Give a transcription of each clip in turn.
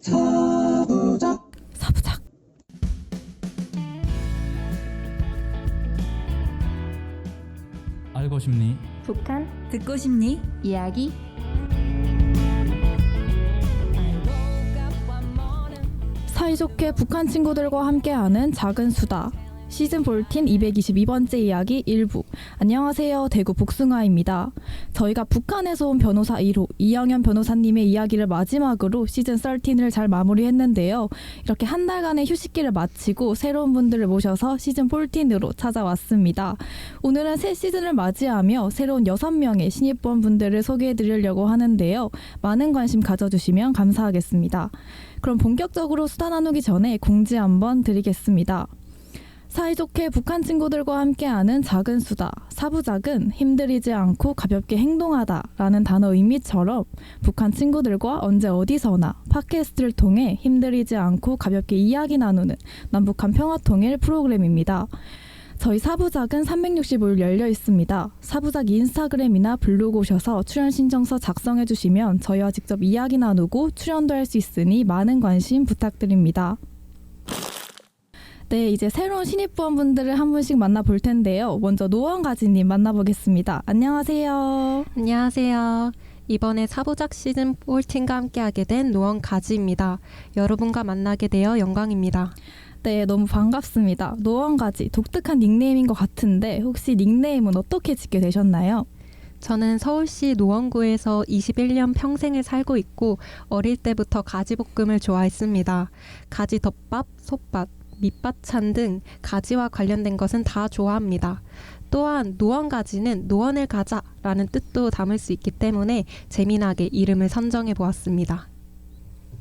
사부작. 알고 싶니? 북한 듣고 싶니? 이야기. 사이좋게 북한 친구들과 함께하는 작은 수다. 시즌 14 222번째 이야기 1부. 안녕하세요. 대구 복숭아입니다. 저희가 북한에서 온 변호사 1호 이영현 변호사님의 이야기를 마지막으로 시즌 13을 잘 마무리했는데요. 이렇게 한 달간의 휴식기를 마치고 새로운 분들을 모셔서 시즌 14으로 찾아왔습니다. 오늘은 새 시즌을 맞이하며 새로운 6명의 신입부원분들을 소개해드리려고 하는데요. 많은 관심 가져주시면 감사하겠습니다. 그럼 본격적으로 수다 나누기 전에 공지 한번 드리겠습니다. 사이좋게 북한 친구들과 함께하는 작은 수다. 사부작은 힘들이지 않고 가볍게 행동하다 라는 단어 의미처럼 북한 친구들과 언제 어디서나 팟캐스트를 통해 힘들이지 않고 가볍게 이야기 나누는 남북한 평화통일 프로그램입니다. 저희 사부작은 365일 열려 있습니다. 사부작 인스타그램이나 블로그 오셔서 출연 신청서 작성해 주시면 저희와 직접 이야기 나누고 출연도 할 수 있으니 많은 관심 부탁드립니다. 네, 이제 새로운 신입부원분들을 한 분씩 만나볼 텐데요. 먼저 노원가지님 만나보겠습니다. 안녕하세요. 안녕하세요. 이번에 사부작 시즌 14과 함께하게 된 노원가지입니다. 여러분과 만나게 되어 영광입니다. 네, 너무 반갑습니다. 노원가지, 독특한 닉네임인 것 같은데 혹시 닉네임은 어떻게 짓게 되셨나요? 저는 서울시 노원구에서 21년 평생을 살고 있고 어릴 때부터 가지볶음을 좋아했습니다. 가지 덮밥, 솥밥, 밑반찬 등 가지와 관련된 것은 다 좋아합니다. 또한 노원가지는 노원을 가자라는 뜻도 담을 수 있기 때문에 재미나게 이름을 선정해 보았습니다.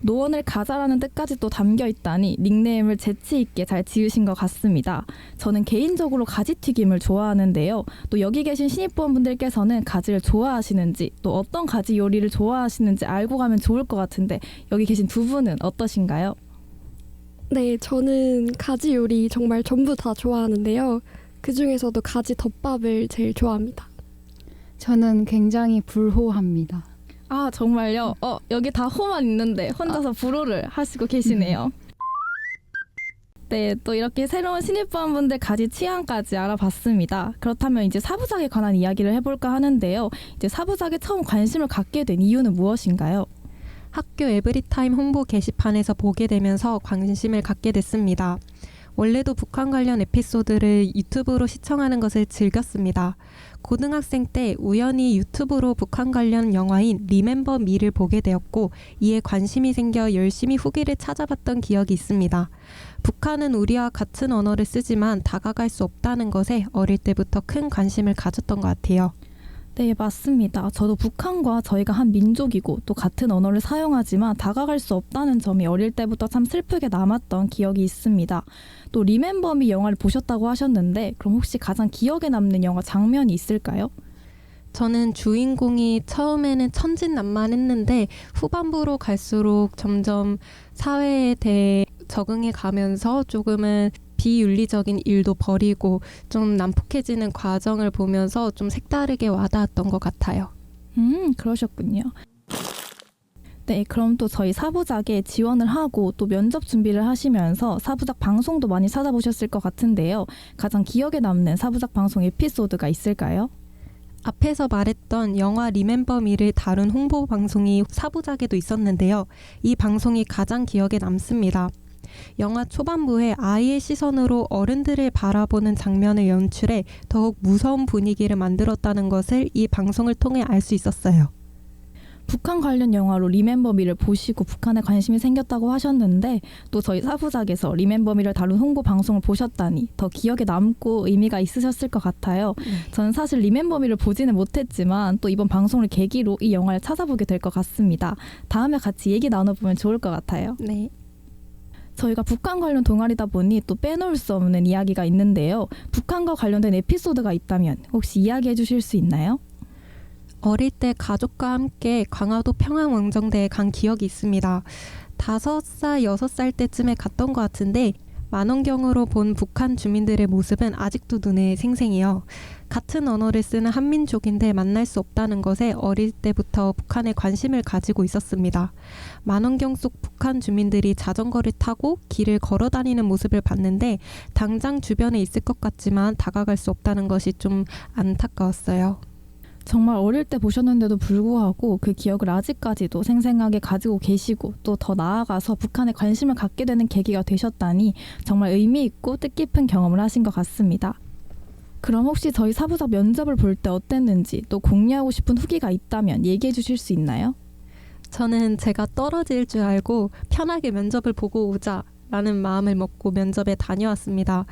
노원을 가자라는 뜻까지 또 담겨 있다니 닉네임을 재치 있게 잘 지으신 것 같습니다. 저는 개인적으로 가지튀김을 좋아하는데요. 또 여기 계신 신입부원분들께서는 가지를 좋아하시는지 또 어떤 가지 요리를 좋아하시는지 알고 가면 좋을 것 같은데 여기 계신 두 분은 어떠신가요? 네, 저는 가지 요리 정말 전부 다 좋아하는데요. 그 중에서도 가지 덮밥을 제일 좋아합니다. 저는 굉장히 불호합니다. 아, 정말요? 여기 다 호만 있는데 혼자서 불호를 하시고 계시네요. 네, 또 이렇게 새로운 신입부원분들 가지 취향까지 알아봤습니다. 그렇다면 이제 사부작에 관한 이야기를 해볼까 하는데요. 이제 사부작에 처음 관심을 갖게 된 이유는 무엇인가요? 학교 에브리타임 홍보 게시판에서 보게 되면서 관심을 갖게 됐습니다. 원래도 북한 관련 에피소드를 유튜브로 시청하는 것을 즐겼습니다. 고등학생 때 우연히 유튜브로 북한 관련 영화인 리멤버 미를 보게 되었고 이에 관심이 생겨 열심히 후기를 찾아봤던 기억이 있습니다. 북한은 우리와 같은 언어를 쓰지만 다가갈 수 없다는 것에 어릴 때부터 큰 관심을 가졌던 것 같아요. 네, 맞습니다. 저도 북한과 저희가 한 민족이고 또 같은 언어를 사용하지만 다가갈 수 없다는 점이 어릴 때부터 참 슬프게 남았던 기억이 있습니다. 또 리멤버미 영화를 보셨다고 하셨는데 그럼 혹시 가장 기억에 남는 영화 장면이 있을까요? 저는 주인공이 처음에는 천진난만했는데 후반부로 갈수록 점점 사회에 대해 적응해 가면서 조금은 비윤리적인 일도 버리고 좀 난폭해지는 과정을 보면서 좀 색다르게 와닿았던 것 같아요. 그러셨군요. 네, 그럼 또 저희 사부작에 지원을 하고 또 면접 준비를 하시면서 사부작 방송도 많이 찾아보셨을 것 같은데요. 가장 기억에 남는 사부작 방송 에피소드가 있을까요? 앞에서 말했던 영화 리멤버 미를 다룬 홍보 방송이 사부작에도 있었는데요. 이 방송이 가장 기억에 남습니다. 영화 초반부에 아이의 시선으로 어른들을 바라보는 장면을 연출해 더욱 무서운 분위기를 만들었다는 것을 이 방송을 통해 알 수 있었어요. 북한 관련 영화로 리멤버미를 보시고 북한에 관심이 생겼다고 하셨는데 또 저희 사부작에서 리멤버미를 다룬 홍보 방송을 보셨다니 더 기억에 남고 의미가 있으셨을 것 같아요. 저는 사실 리멤버미를 보지는 못했지만 또 이번 방송을 계기로 이 영화를 찾아보게 될 것 같습니다. 다음에 같이 얘기 나눠보면 좋을 것 같아요. 네. 저희가 북한 관련 동아리다 보니 또 빼놓을 수 없는 이야기가 있는데요. 북한과 관련된 에피소드가 있다면 혹시 이야기해 주실 수 있나요? 어릴 때 가족과 함께 강화도 평안원정대에 간 기억이 있습니다. 5살, 6살 때쯤에 갔던 것 같은데 만원경으로 본 북한 주민들의 모습은 아직도 눈에 생생해요. 같은 언어를 쓰는 한민족인데 만날 수 없다는 것에 어릴 때부터 북한에 관심을 가지고 있었습니다. 만원경 속 북한 주민들이 자전거를 타고 길을 걸어 다니는 모습을 봤는데 당장 주변에 있을 것 같지만 다가갈 수 없다는 것이 좀 안타까웠어요. 정말 어릴 때 보셨는데도 불구하고 그 기억을 아직까지도 생생하게 가지고 계시고 또 더 나아가서 북한에 관심을 갖게 되는 계기가 되셨다니 정말 의미 있고 뜻깊은 경험을 하신 것 같습니다. 그럼 혹시 저희 사부작 면접을 볼 때 어땠는지 또 공유하고 싶은 후기가 있다면 얘기해 주실 수 있나요? 저는 제가 떨어질 줄 알고 편하게 면접을 보고 오자라는 마음을 먹고 면접에 다녀왔습니다.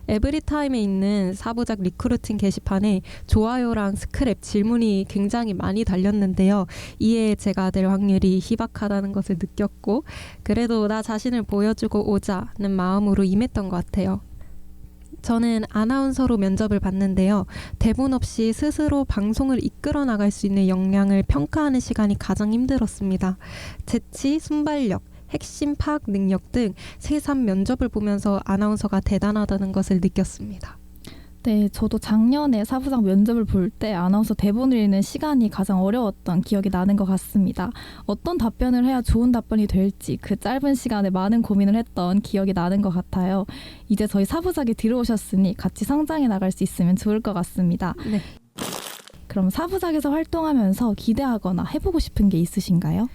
에브리타임에 있는 사부작 리크루팅 게시판에 좋아요랑 스크랩 질문이 굉장히 많이 달렸는데요. 이에 제가 될 확률이 희박하다는 것을 느꼈고 그래도 나 자신을 보여주고 오자는 마음으로 임했던 것 같아요. 저는 아나운서로 면접을 봤는데요. 대본 없이 스스로 방송을 이끌어 나갈 수 있는 역량을 평가하는 시간이 가장 힘들었습니다. 재치, 순발력, 핵심 파악 능력 등 새삼 면접을 보면서 아나운서가 대단하다는 것을 느꼈습니다. 네, 저도 작년에 사부작 면접을 볼 때 아나운서 대본을 읽는 시간이 가장 어려웠던 기억이 나는 것 같습니다. 어떤 답변을 해야 좋은 답변이 될지 그 짧은 시간에 많은 고민을 했던 기억이 나는 것 같아요. 이제 저희 사부작에 들어오셨으니 같이 성장해 나갈 수 있으면 좋을 것 같습니다. 네. 그럼 사부작에서 활동하면서 기대하거나 해보고 싶은 게 있으신가요?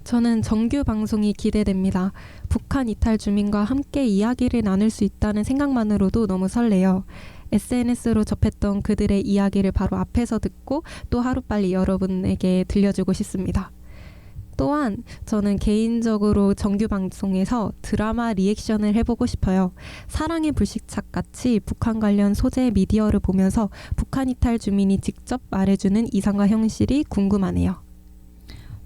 저는 정규 방송이 기대됩니다. 북한 이탈 주민과 함께 이야기를 나눌 수 있다는 생각만으로도 너무 설레요. SNS로 접했던 그들의 이야기를 바로 앞에서 듣고 또 하루빨리 여러분에게 들려주고 싶습니다. 또한 저는 개인적으로 정규 방송에서 드라마 리액션을 해보고 싶어요. 사랑의 불식착 같이 북한 관련 소재의 미디어를 보면서 북한 이탈 주민이 직접 말해주는 이상과 현실이 궁금하네요.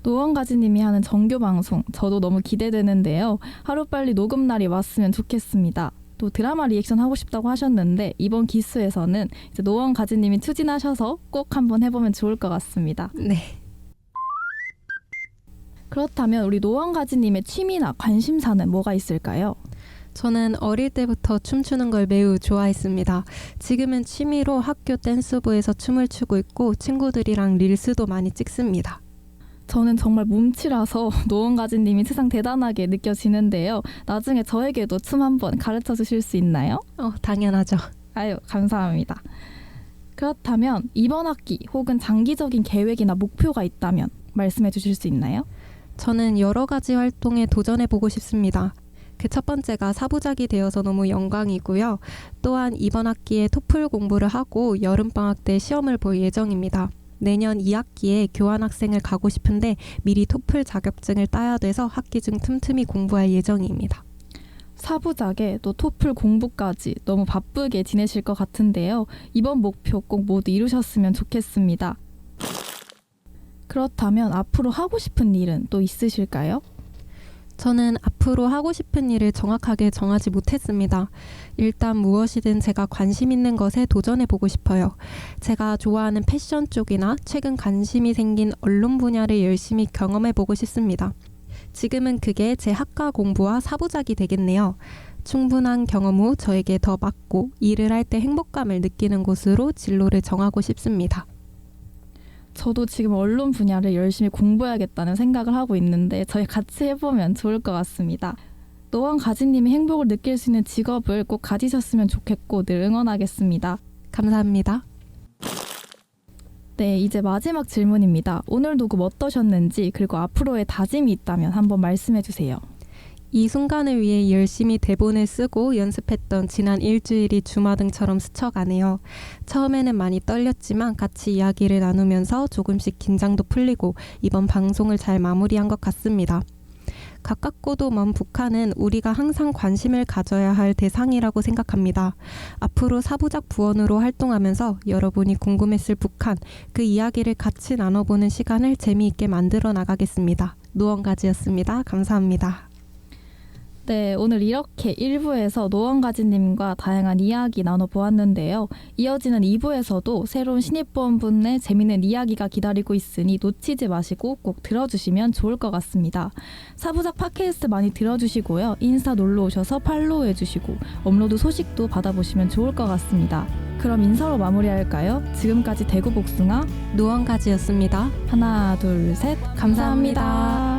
노원가지님이 하는 정규 방송 저도 너무 기대되는데요. 하루빨리 녹음 날이 왔으면 좋겠습니다. 또 드라마 리액션 하고 싶다고 하셨는데 이번 기수에서는 이제 노원가지님이 추진하셔서 꼭 한번 해보면 좋을 것 같습니다. 네. 그렇다면 우리 노원가지님의 취미나 관심사는 뭐가 있을까요? 저는 어릴 때부터 춤추는 걸 매우 좋아했습니다. 지금은 취미로 학교 댄스부에서 춤을 추고 있고 친구들이랑 릴스도 많이 찍습니다. 저는 정말 몸치라서 노원가지님이 세상 대단하게 느껴지는데요. 나중에 저에게도 춤 한번 가르쳐 주실 수 있나요? 당연하죠. 아유, 감사합니다. 그렇다면 이번 학기 혹은 장기적인 계획이나 목표가 있다면 말씀해 주실 수 있나요? 저는 여러 가지 활동에 도전해보고 싶습니다. 그 첫 번째가 사부작이 되어서 너무 영광이고요. 또한 이번 학기에 토플 공부를 하고 여름방학 때 시험을 볼 예정입니다. 내년 2학기에 교환학생을 가고 싶은데 미리 토플 자격증을 따야 돼서 학기 중 틈틈이 공부할 예정입니다. 사부작에 또 토플 공부까지 너무 바쁘게 지내실 것 같은데요. 이번 목표 꼭 모두 이루셨으면 좋겠습니다. 그렇다면 앞으로 하고 싶은 일은 또 있으실까요? 저는 앞으로 하고 싶은 일을 정확하게 정하지 못했습니다. 일단 무엇이든 제가 관심 있는 것에 도전해보고 싶어요. 제가 좋아하는 패션 쪽이나 최근 관심이 생긴 언론 분야를 열심히 경험해보고 싶습니다. 지금은 그게 제 학과 공부와 사부작이 되겠네요. 충분한 경험 후 저에게 더 맞고 일을 할 때 행복감을 느끼는 곳으로 진로를 정하고 싶습니다. 저도 지금 언론 분야를 열심히 공부해야겠다는 생각을 하고 있는데 저희 같이 해보면 좋을 것 같습니다. 노원가지님이 행복을 느낄 수 있는 직업을 꼭 가지셨으면 좋겠고 늘 응원하겠습니다. 감사합니다. 네, 이제 마지막 질문입니다. 오늘 녹음 어떠셨는지 그리고 앞으로의 다짐이 있다면 한번 말씀해 주세요. 이 순간을 위해 열심히 대본을 쓰고 연습했던 지난 일주일이 주마등처럼 스쳐가네요. 처음에는 많이 떨렸지만 같이 이야기를 나누면서 조금씩 긴장도 풀리고 이번 방송을 잘 마무리한 것 같습니다. 가깝고도 먼 북한은 우리가 항상 관심을 가져야 할 대상이라고 생각합니다. 앞으로 사부작 부원으로 활동하면서 여러분이 궁금했을 북한, 그 이야기를 같이 나눠보는 시간을 재미있게 만들어 나가겠습니다. 노원가지였습니다. 감사합니다. 네, 오늘 이렇게 1부에서 노원가지님과 다양한 이야기 나눠보았는데요. 이어지는 2부에서도 새로운 신입부원분의 재미있는 이야기가 기다리고 있으니 놓치지 마시고 꼭 들어주시면 좋을 것 같습니다. 사부작 팟캐스트 많이 들어주시고요. 인스타 놀러 오셔서 팔로우해주시고 업로드 소식도 받아보시면 좋을 것 같습니다. 그럼 인사로 마무리할까요? 지금까지 대구 복숭아 노원가지였습니다. 하나, 둘, 셋 감사합니다.